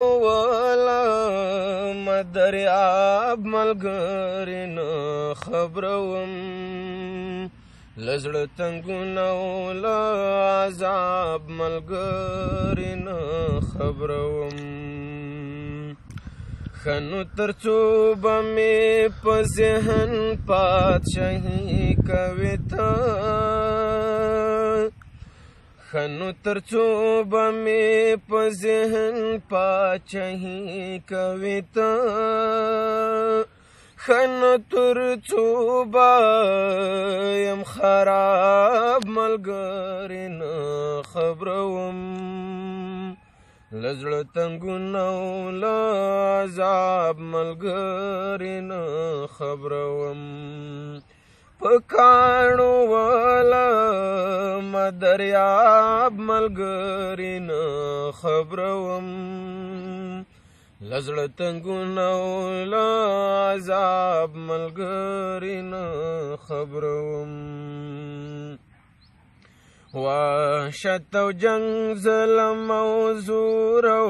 والا مدریاب ملګری نه خبروم لزړه تنګونه او له عذاب ملګری نه خبروم ښه نو تر څو به مې په ذهن پادشاهي کوې ته ښه نو تر څو به مې په ذهن پادشاهي کوې ته ښه نو تر څو به یم خراب ملګری نه خبروم له زړه تنګونه او له عذاب ملګری نه خبروم په کاڼو ولمه دریاب ملګری نه خبروم له زړه تنګونه او له عذاب ملګری نه خبروم وحشت او جنگ ظلم او زور او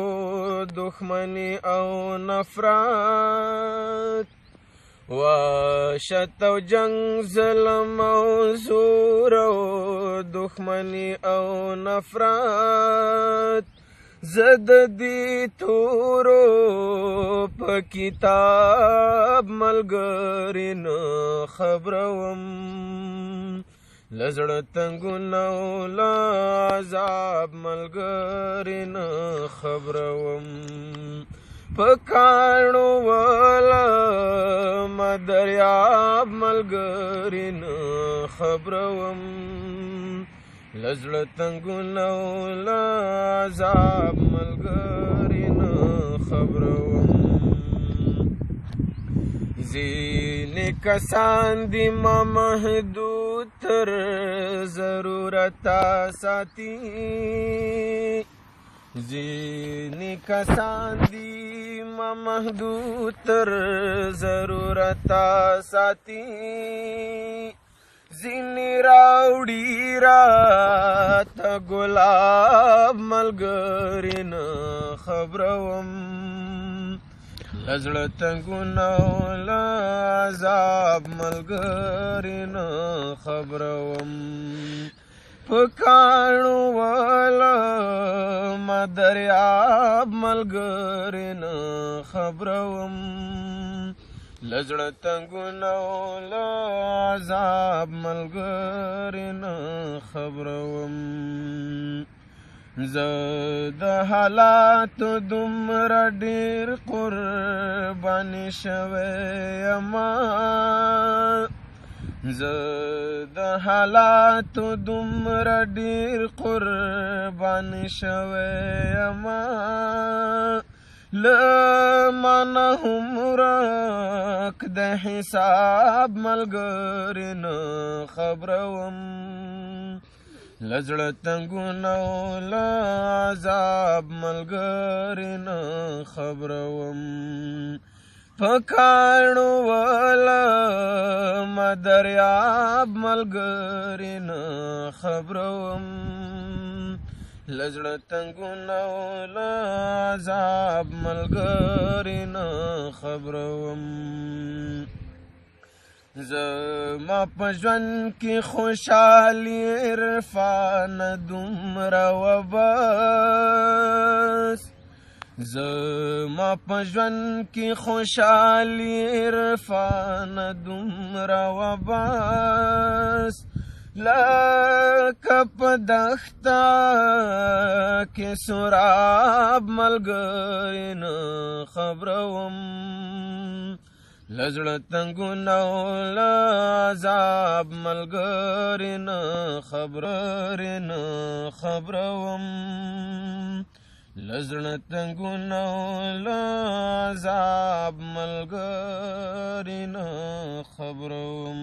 دښمني او نفرت وحشت او جنگ ظلم او زور او دښمني او نفرت زه د دې تورو په کتاب ملګری نه خبروم له زړه تنګونه او له عذاب ملګری نه خبروم په کاڼو ولمه دریاب ملګری نه خبروم له زړه تنګونه او له عذاب ملګری نه خبروم ځینې کسان دي ما محدود تر ضرورته ساتي ځینې کسان دي ما محدود تر ضرورته ساتي ځینې راوړي راته ګلاب ملګری نه خبروم له زړه تنګونه او له عذاب ملګری نه خبروم په کاڼو ولمه دریاب ملګری نه خبروم له زړه تنګونه او له عذاب ملګری نه خبروم زه د حالاتو دومره ډېر قرباني شوی یمه زه د حالاتو دومره ډېر قرباني شوی یمه له مانه هم ورک د حساب ملګری نه خبروم له زړه تنګونه او له عذاب ملګری نه خبروم په کاڼو ولمه دریاب ملګری نه خبروم له زړه تنګونه او له عذاب ملګری نه خبروم زما په ژوند کې خوشحالي عرفانه دومره وه بس زما په ژوند کې خوشحالي عرفانه دومره وه بس لکه په دښته کې سراب ملګری نه خبروم له زړه تنګونه او له عذاب ملګری نه خبروم له زړه تنګونه او له عذاب ملګری نه خبروم